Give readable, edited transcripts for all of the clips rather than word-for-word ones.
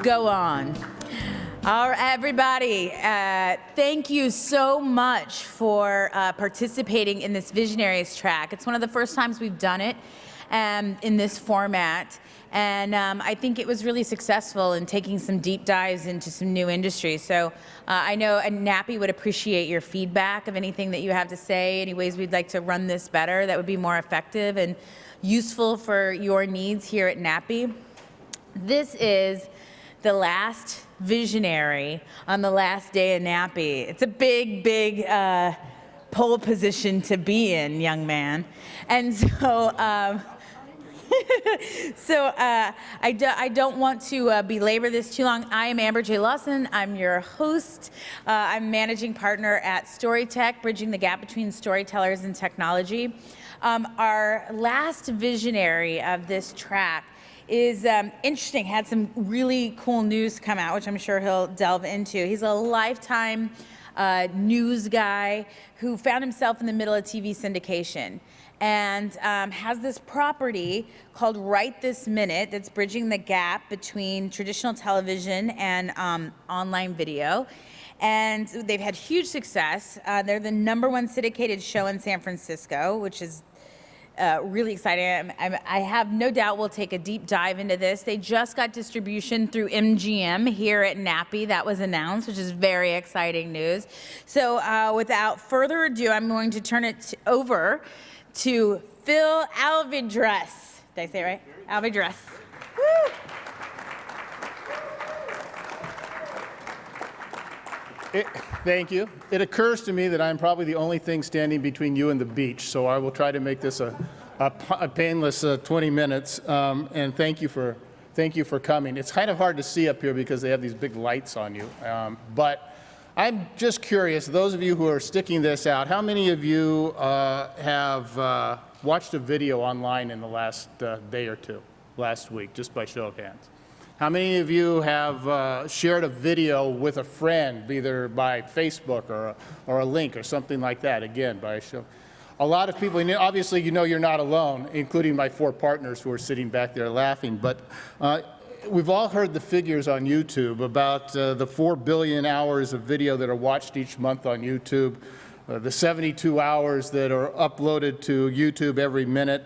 go on. All right, everybody, thank you so much for participating in this Visionaries track. It's one of the first times we've done it in this format. And I think it was really successful in taking some deep dives into some new industries. So I know NATPE would appreciate your feedback of anything that you have to say, any ways we'd like to run this better that would be more effective and useful for your needs here at NATPE. This is the last visionary on the last day of NATPE. It's a big, big pole position to be in, young man. And so, I don't want to belabor this too long. I am Amber J. Lawson. I'm your host. I'm managing partner at Storytech, bridging the gap between storytellers and technology. Our last visionary of this track is interesting, had some really cool news come out, which I'm sure he'll delve into. He's a lifetime news guy who found himself in the middle of TV syndication and has this property called RightThisMinute that's bridging the gap between traditional television and online video. And they've had huge success. They're the #1 syndicated show in San Francisco, which is really exciting. I have no doubt we'll take a deep dive into this. They just got distribution through MGM here at NATPE. That was announced, which is very exciting news. So without further ado, I'm going to turn it over to Phil Alvidrez. Did I say it right? Alvidrez. Woo! Thank you. It occurs to me that I'm probably the only thing standing between you and the beach, so I will try to make this a painless 20 minutes. And thank you for coming. It's kind of hard to see up here because they have these big lights on you. But I'm just curious, those of you who are sticking this out, how many of you have watched a video online in the last day or two, last week, just by show of hands? How many of you have shared a video with a friend, either by Facebook or a link or something like that, again, by a show? A lot of people, obviously you know you're not alone, including my 4 partners who are sitting back there laughing, but we've all heard the figures on YouTube about the 4 billion hours of video that are watched each month on YouTube, the 72 hours that are uploaded to YouTube every minute.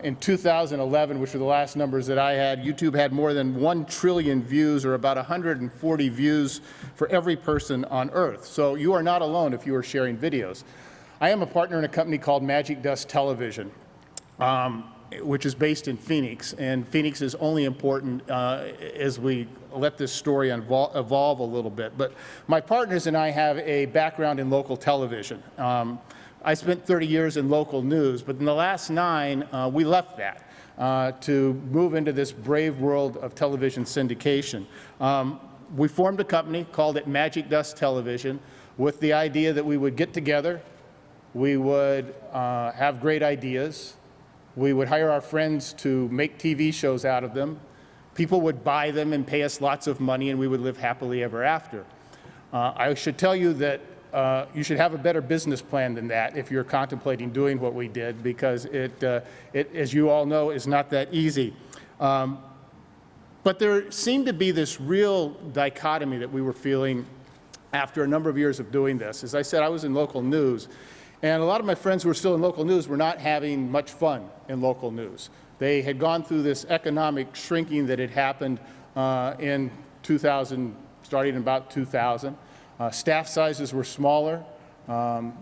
In 2011, which were the last numbers that I had, YouTube had more than 1 trillion views, or about 140 views for every person on Earth. So you are not alone if you are sharing videos. I am a partner in a company called MagicDust Television, which is based in Phoenix. And Phoenix is only important as we let this story evolve a little bit. But my partners and I have a background in local television. I spent 30 years in local news, but in the last 9, we left that to move into this brave world of television syndication. We formed a company, called it MagicDust Television, with the idea that we would get together, we would have great ideas, we would hire our friends to make TV shows out of them, people would buy them and pay us lots of money, and we would live happily ever after. I should tell you that you should have a better business plan than that if you're contemplating doing what we did, because it, as you all know, is not that easy. But there seemed to be this real dichotomy that we were feeling after a number of years of doing this. As I said, I was in local news, and a lot of my friends who were still in local news were not having much fun in local news. They had gone through this economic shrinking that had happened in 2000, starting in about 2000. Staff sizes were smaller. The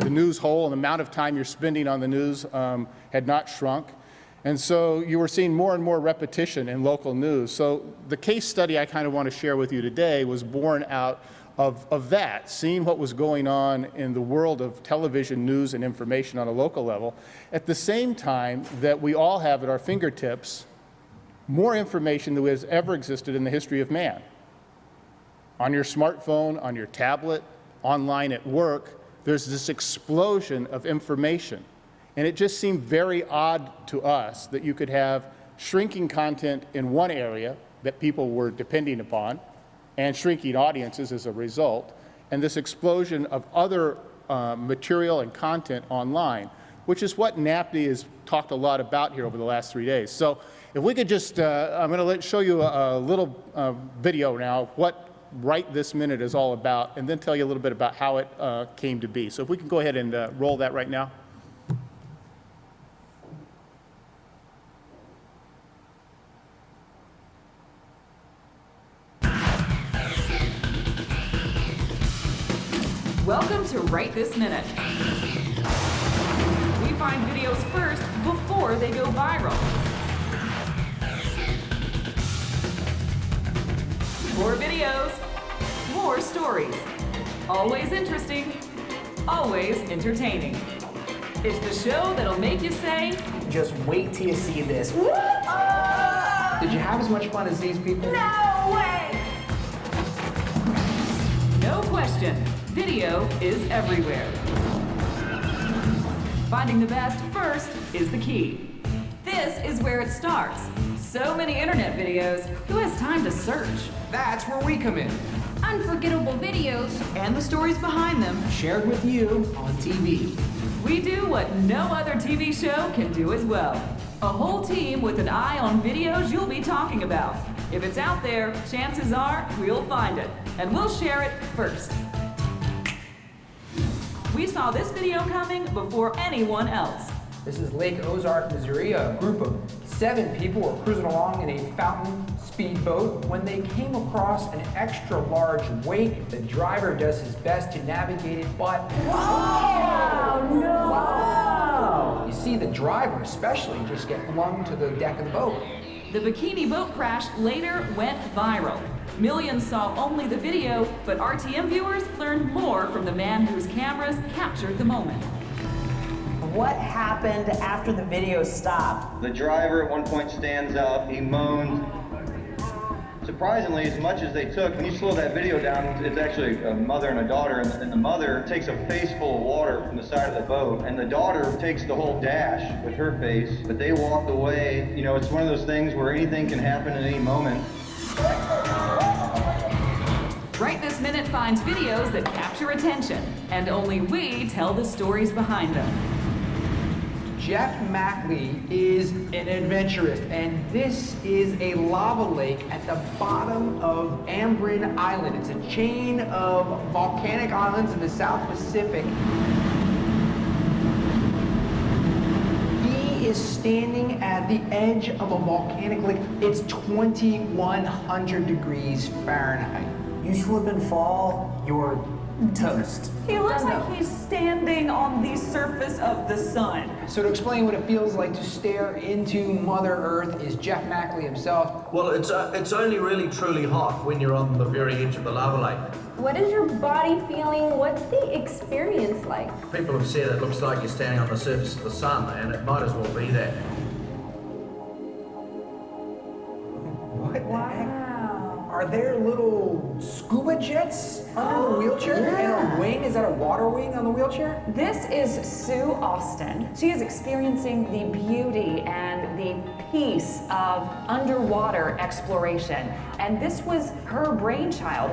news hole and the amount of time you're spending on the news had not shrunk. And so you were seeing more and more repetition in local news. So the case study I kind of want to share with you today was born out of that, seeing what was going on in the world of television news and information on a local level, at the same time that we all have at our fingertips more information than has ever existed in the history of man. On your smartphone, on your tablet, online at work, there's this explosion of information. And it just seemed very odd to us that you could have shrinking content in one area that people were depending upon, and shrinking audiences as a result, and this explosion of other material and content online which is what NATPE has talked a lot about here over the last 3 days. So if we could just, I'm going to show you a little video now of what Right This Minute is all about, and then tell you a little bit about how it came to be. So if we can go ahead and roll that right now. Welcome to Right This Minute. We find videos first before they go viral. More videos, more stories. Always interesting, always entertaining. It's the show that'll make you say, Just wait till you see this. Did you have as much fun as these people? no way! No question, video is everywhere. Finding the best first is the key. This is where it starts. So many internet videos, who has time to search? That's where we come in. Unforgettable videos. And the stories behind them. Shared with you on TV. We do what no other TV show can do as well. A whole team with an eye on videos you'll be talking about. If it's out there, chances are we'll find it, and we'll share it first. We saw this video coming before anyone else. This is Lake Ozark, Missouri. A group of 7 people were cruising along in a fountain speedboat when they came across an extra large wake. The driver does his best to navigate it, but wow! You see the driver especially just get flung to the deck of the boat. The bikini boat crash later went viral. Millions saw only the video, but RTM viewers learned more from the man whose cameras captured the moment. What happened after the video stopped? The driver at one point stands up, he moans. Surprisingly, as much as they took, when you slow that video down, it's actually a mother and a daughter, and the mother takes a face full of water from the side of the boat, and the daughter takes the whole dash with her face, but they walked away. You know, it's one of those things where anything can happen at any moment. Right This Minute finds videos that capture attention, and only we tell the stories behind them. Jeff Mackley is an adventurist, and this is a lava lake at the bottom of Ambrin Island. It's a chain of volcanic islands in the South Pacific. He is standing at the edge of a volcanic lake. It's 2,100 degrees Fahrenheit. You slip and fall, you're toast. He looks like he's standing on the surface of the sun. So to explain what it feels like to stare into Mother Earth is Jeff Mackley himself. Well, it's only really truly hot when you're on the very edge of the lava lake. What is your body feeling? What's the experience like? People have said it looks like you're standing on the surface of the sun, and it might as well be that. What the heck? Are there little scuba jets under the wheelchair? And a wing? Is that a water wing on the wheelchair? This is Sue Austin. She is experiencing the beauty and the peace of underwater exploration. And this was her brainchild.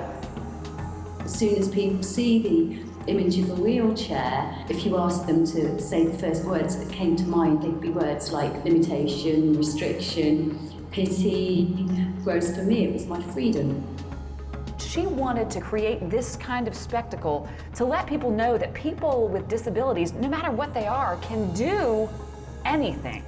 As soon as people see the image of a wheelchair, if you ask them to say the first words that came to mind, they'd be words like limitation, restriction, pity, whereas for me it was my freedom. She wanted to create this kind of spectacle to let people know that people with disabilities, no matter what they are, can do anything.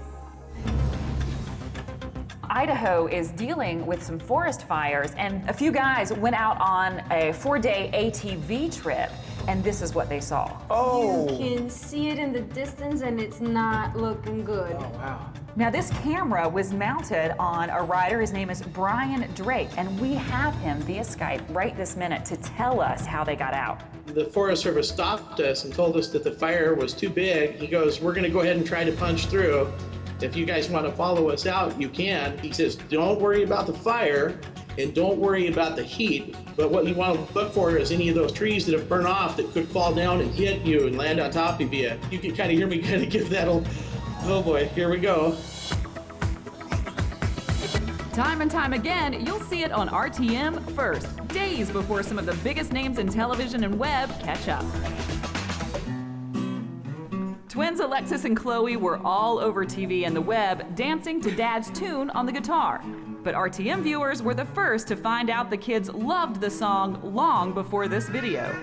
Idaho is dealing with some forest fires, and a few guys went out on a 4-day ATV trip, and this is what they saw. Oh! You can see it in the distance and it's not looking good. Oh, wow. Now, this camera was mounted on a rider. His name is Brian Drake, and we have him via Skype right this minute to tell us how they got out. The Forest Service stopped us and told us that the fire was too big. He goes, "We're gonna go ahead and try to punch through. If you guys want to follow us out, you can." He says, "Don't worry about the fire and don't worry about the heat, but what you want to look for is any of those trees that have burned off that could fall down and hit you and land on top of you." You can kind of hear me kind of give that old, oh boy, here we go. Time and time again, you'll see it on RTM first, days before some of the biggest names in television and web catch up. Twins Alexis and Chloe were all over TV and the web, dancing to Dad's tune on the guitar. But RTM viewers were the first to find out the kids loved the song long before this video.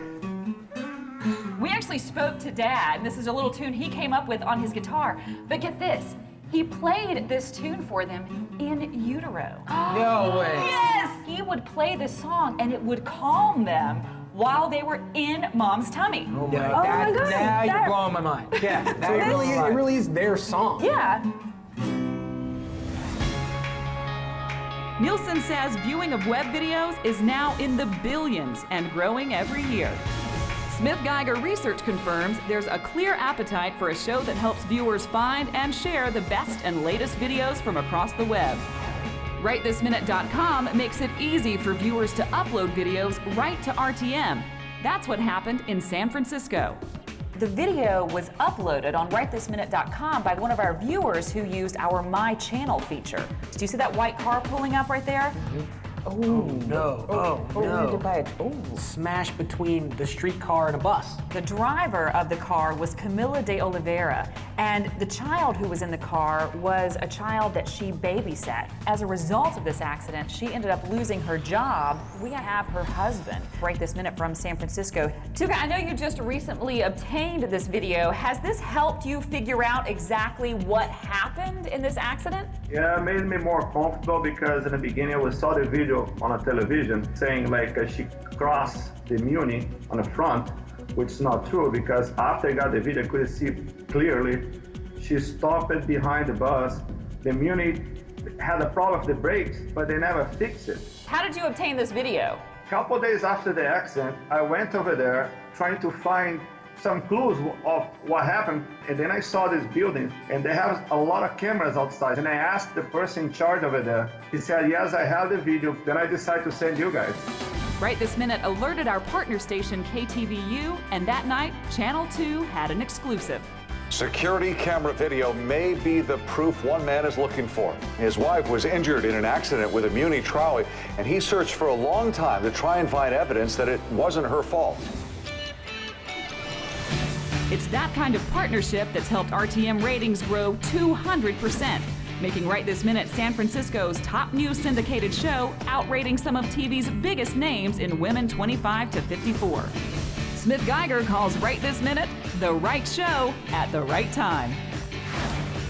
We actually spoke to Dad, and this is a little tune he came up with on his guitar. But get this, he played this tune for them in utero. No way. Yes! He would play this song, and it would calm them while they were in Mom's tummy. Oh my God. Now you're That- blowing my mind. Yeah, so it really is their song. Yeah. Nielsen says viewing of web videos is now in the billions and growing every year. Smith-Geiger research confirms there's a clear appetite for a show that helps viewers find and share the best and latest videos from across the web. RightThisMinute.com makes it easy for viewers to upload videos right to RTM. That's what happened in San Francisco. The video was uploaded on RightThisMinute.com by one of our viewers who used our My Channel feature. Do you see that white car pulling up right there? Oh no. Oh no. Smash between the streetcar and a bus. The driver of the car was Camila de Oliveira, and the child who was in the car was a child that she babysat. As a result of this accident, she ended up losing her job. We have her husband. Right this minute from San Francisco. Tuka, I know you just recently obtained this video. Has this helped you figure out exactly what happened in this accident? Yeah, it made me more comfortable because in the beginning we saw the video on a television saying like she crossed the Muni on the front, which is not true because after I got the video I could see clearly she stopped behind the bus. The Muni had a problem with the brakes, but they never fixed it. How did you obtain this video? A couple days after the accident, I went over there trying to find some clues of what happened, and then I saw this building and they have a lot of cameras outside, and I asked the person in charge over there. He said, yes, I have the video. Then I decided to send you guys. Right This Minute alerted our partner station KTVU, and that night Channel 2 had an exclusive. Security camera video may be the proof one man is looking for. His wife was injured in an accident with a Muni trolley, and he searched for a long time to try and find evidence that it wasn't her fault. It's that kind of partnership that's helped RTM ratings grow 200%, making Right This Minute San Francisco's top news syndicated show, outrating some of TV's biggest names in women 25 to 54. Smith-Geiger calls Right This Minute the right show at the right time.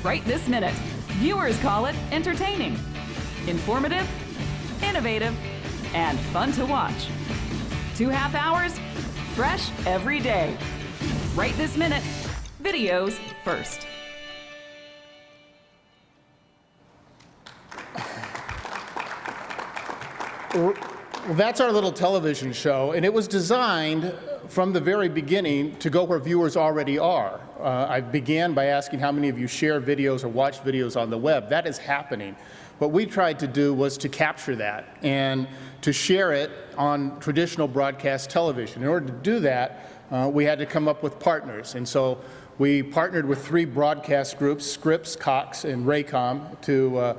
Right This Minute. Viewers call it entertaining, informative, innovative, and fun to watch. 2.5 hours, fresh every day. Right This Minute, videos first. Well, that's our little television show, and it was designed from the very beginning to go where viewers already are. I began by asking how many of you share videos or watch videos on the web. That is happening. What we tried to do was to capture that and to share it on traditional broadcast television. In order to do that, we had to come up with partners, and so we partnered with 3 broadcast groups, Scripps, Cox, and Raycom, to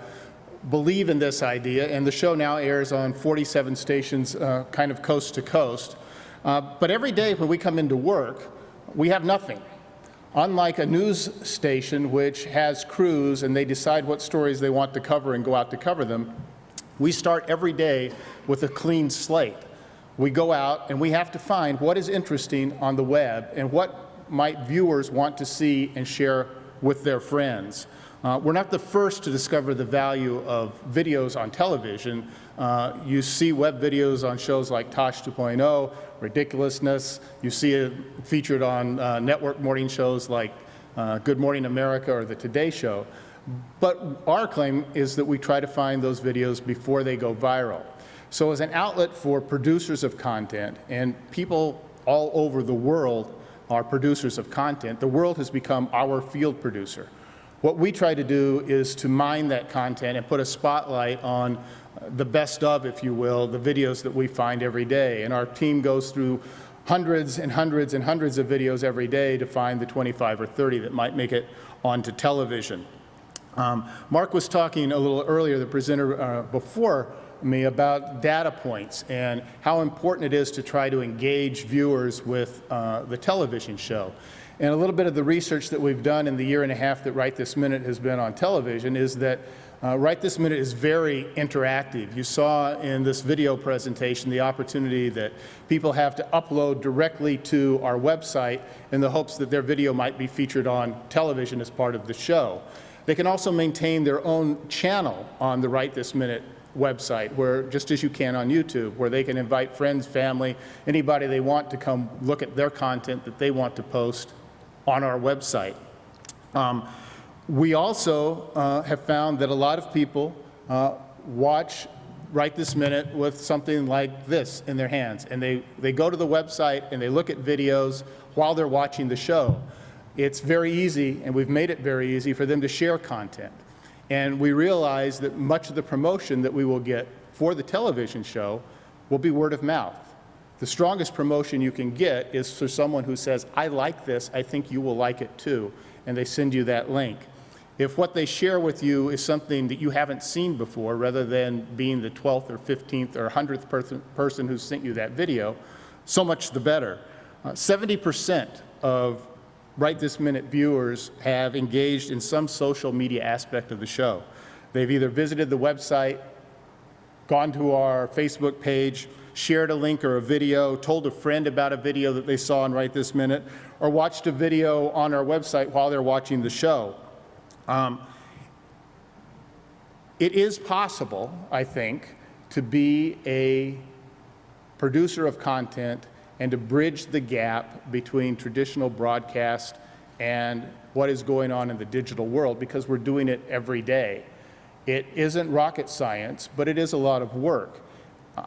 believe in this idea, and the show now airs on 47 stations kind of coast to coast. But every day when we come into work, we have nothing. Unlike a news station which has crews and they decide what stories they want to cover and go out to cover them, we start every day with a clean slate. We go out and we have to find what is interesting on the web and what might viewers want to see and share with their friends. We're not the first to discover the value of videos on television. You see web videos on shows like Tosh 2.0, Ridiculousness. You see it featured on network morning shows like Good Morning America or The Today Show. But our claim is that we try to find those videos before they go viral. So as an outlet for producers of content, and people all over the world are producers of content, the world has become our field producer. What we try to do is to mine that content and put a spotlight on the best of, if you will, the videos that we find every day. And our team goes through hundreds and hundreds and hundreds of videos every day to find the 25 or 30 that might make it onto television. Mark was talking a little earlier, the presenter before me, about data points and how important it is to try to engage viewers with the television show. And a little bit of the research that we've done in the year and a half that Right This Minute has been on television is that Right This Minute is very interactive. You saw in this video presentation the opportunity that people have to upload directly to our website in the hopes that their video might be featured on television as part of the show. They can also maintain their own channel on the Right This Minute website, where, just as you can on YouTube, where they can invite friends, family, anybody they want to come look at their content that they want to post on our website. We also have found that a lot of people watch Right This Minute with something like this in their hands, and they go to the website and they look at videos while they're watching the show. It's very easy, and we've made it very easy for them to share content. And we realize that much of the promotion that we will get for the television show will be word of mouth. The strongest promotion you can get is for someone who says, I like this, I think you will like it too, and they send you that link. If what they share with you is something that you haven't seen before, rather than being the 12th or 15th or 100th person who sent you that video, so much the better. 70% of Right This Minute viewers have engaged in some social media aspect of the show. They've either visited the website, gone to our Facebook page, shared a link or a video, told a friend about a video that they saw on Right This Minute, or watched a video on our website while they're watching the show. It is possible, I think, to be a producer of content and to bridge the gap between traditional broadcast and what is going on in the digital world, because we're doing it every day. It isn't rocket science, but it is a lot of work.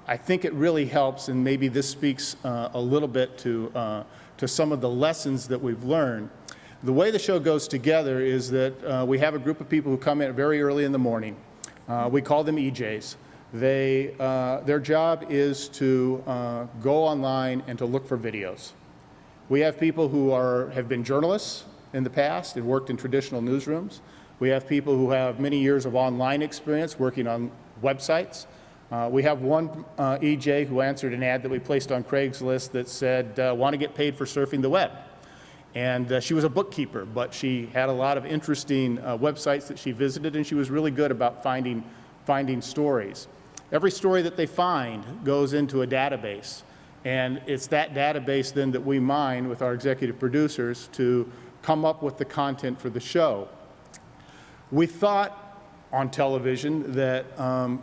I think it really helps, and maybe this speaks a little bit to some of the lessons that we've learned. The way the show goes together is that we have a group of people who come in very early in the morning. We call them EJs. Their job is to go online and to look for videos. We have people who have been journalists in the past and worked in traditional newsrooms. We have people who have many years of online experience working on websites. We have one EJ who answered an ad that we placed on Craigslist that said, want to get paid for surfing the web. And she was a bookkeeper, but she had a lot of interesting websites that she visited, and she was really good about finding stories. Every story that they find goes into a database, and it's that database then that we mine with our executive producers to come up with the content for the show. We thought on television that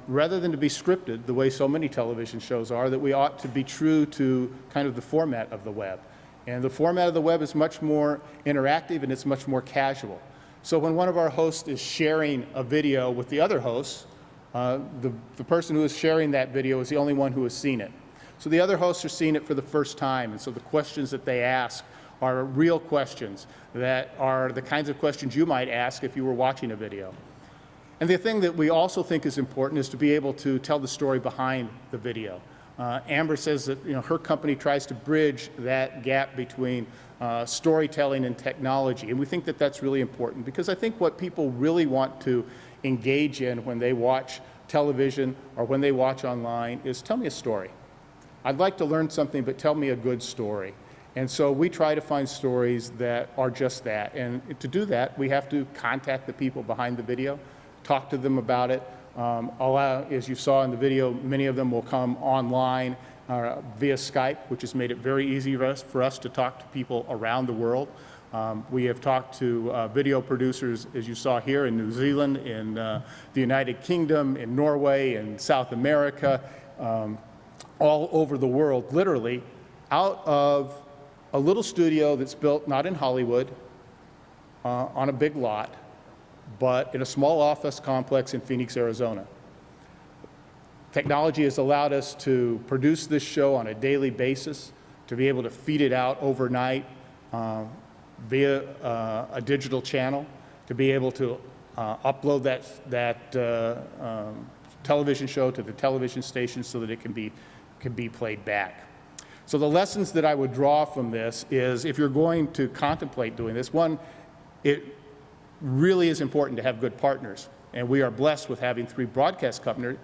rather than to be scripted the way so many television shows are, that we ought to be true to kind of the format of the web. And the format of the web is much more interactive and it's much more casual. So when one of our hosts is sharing a video with the other hosts, the person who is sharing that video is the only one who has seen it. So the other hosts are seeing it for the first time, and so the questions that they ask are real questions that are the kinds of questions you might ask if you were watching a video. And the thing that we also think is important is to be able to tell the story behind the video. Amber says that her company tries to bridge that gap between storytelling and technology, and we think that that's really important, because I think what people really want to engage in when they watch television or when they watch online is, tell me a story. I'd like to learn something, but tell me a good story. And so we try to find stories that are just that. And to do that, we have to contact the people behind the video, talk to them about it. As you saw in the video, many of them will come online via Skype, which has made it very easy for us to talk to people around the world. We have talked to video producers, as you saw here, in New Zealand, in the United Kingdom, in Norway, in South America, all over the world, literally, out of a little studio that's built not in Hollywood, on a big lot, but in a small office complex in Phoenix, Arizona. Technology has allowed us to produce this show on a daily basis, to be able to feed it out overnight via a digital channel, to be able to upload that television show to the television station so that it can be played back. So the lessons that I would draw from this is, if you're going to contemplate doing this, one, it really is important to have good partners. And we are blessed with having 3 broadcast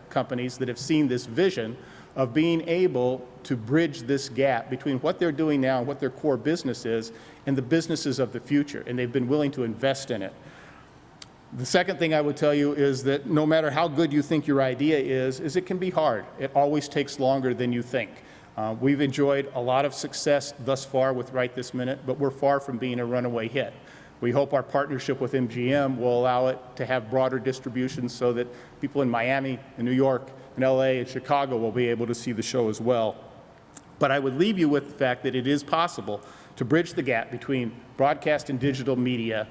companies that have seen this vision of being able to bridge this gap between what they're doing now and what their core business is and the businesses of the future, and they've been willing to invest in it. The second thing I would tell you is that no matter how good you think your idea is it can be hard. It always takes longer than you think. We've enjoyed a lot of success thus far with Right This Minute, but we're far from being a runaway hit. We hope our partnership with MGM will allow it to have broader distribution so that people in Miami and New York and LA and Chicago will be able to see the show as well. But I would leave you with the fact that it is possible to bridge the gap between broadcast and digital media.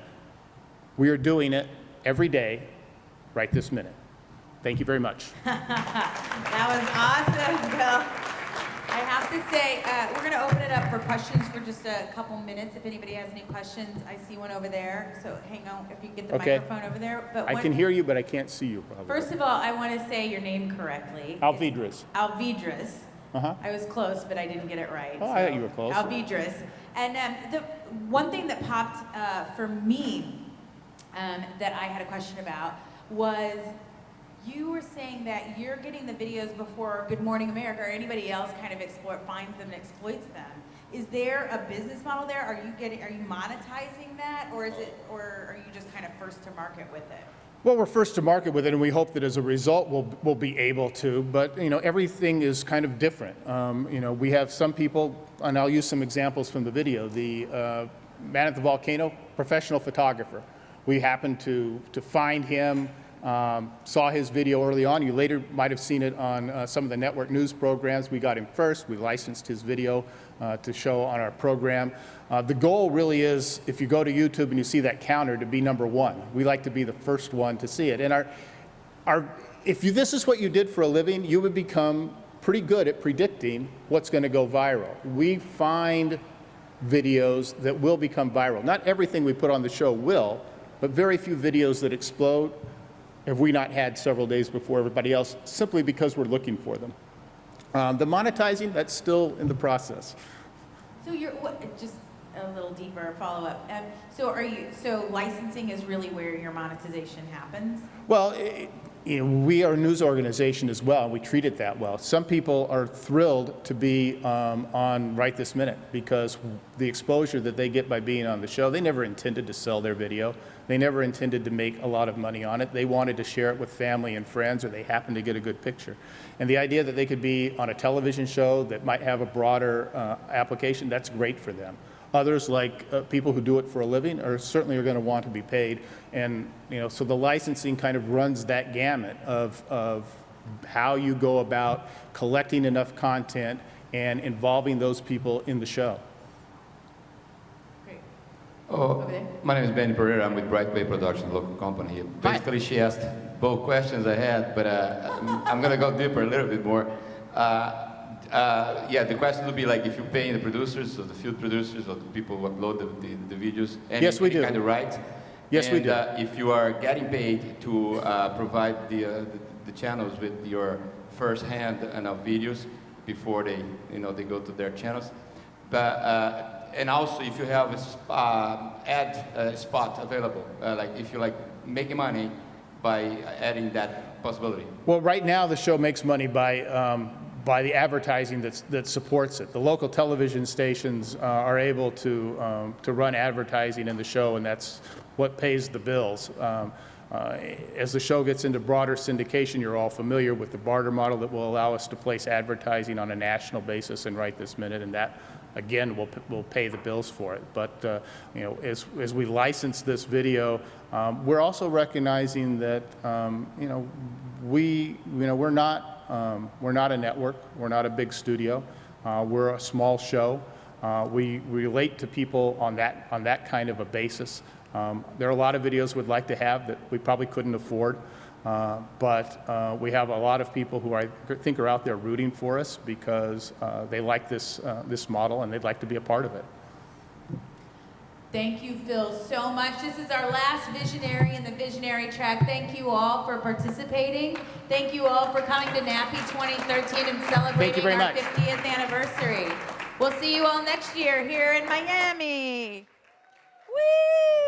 We are doing it every day, right this minute. Thank you very much. That was awesome, Bill. I have to say, we're going to open it up for questions for just a couple minutes. If anybody has any questions, I see one over there. So hang on, if you can get the microphone over there. But I can hear you, but I can't see you, probably. First of all, I want to say your name correctly. Alvidrez. Alvidrez. I was close, but I didn't get it right. Oh, so. I thought you were close. Alvidrez. And the one thing that popped for me that I had a question about was you were saying that you're getting the videos before Good Morning America or anybody else kind of finds them and exploits them. Is there a business model there? Are you monetizing that, or are you just kind of first to market with it? Well, we're first to market with it, and we hope that as a result we'll be able to. But everything is kind of different. We have some people, and I'll use some examples from the video. The man at the volcano, professional photographer. We happened to find him. Saw his video early on. You later might have seen it on some of the network news programs. We got him first. We licensed his video to show on our program. The goal really is, if you go to YouTube and you see that counter, to be #1. We like to be the first one to see it. And if this is what you did for a living, you would become pretty good at predicting what's going to go viral. We find videos that will become viral. Not everything we put on the show will, but very few videos that explode have we not had several days before everybody else, simply because we're looking for them. The monetizing, that's still in the process. So just a little deeper follow-up. So licensing is really where your monetization happens? Well, we are a news organization as well, and we treat it that well. Some people are thrilled to be on Right This Minute because the exposure that they get by being on the show, they never intended to sell their video. They never intended to make a lot of money on it. They wanted to share it with family and friends, or they happened to get a good picture. And the idea that they could be on a television show that might have a broader application, that's great for them. Others, like people who do it for a living, are going to want to be paid. And so the licensing kind of runs that gamut of how you go about collecting enough content and involving those people in the show. Oh, my name is Benny Pereira. I'm with RightThisMinute Production, local company. Basically, she asked both questions I had, but I'm going to go deeper a little bit more. Yeah, the question would be like if you're paying the producers, or the field producers, or the people who upload the videos, yes, we do. Kind of right? Yes, we do. If you are getting paid to provide the channels with your first-hand videos before they go to their channels, but and also if you have a ad spot available, like if you're making money by adding that possibility. Well, right now the show makes money by the advertising that supports it. The local television stations are able to run advertising in the show, and that's what pays the bills. As the show gets into broader syndication, you're all familiar with the barter model that will allow us to place advertising on a national basis and Right This Minute, and that, again, will pay the bills for it. But as we license this video, we're also recognizing that we're not a network, we're not a big studio, we're a small show. We relate to people on that kind of a basis. There are a lot of videos we'd like to have that we probably couldn't afford, but we have a lot of people who I think are out there rooting for us because they like this model and they'd like to be a part of it. Thank you, Phil, so much. This is our last visionary in the visionary track. Thank you all for participating. Thank you all for coming to NATPE 2013 and celebrating our 50th anniversary. We'll see you all next year here in Miami. Whee!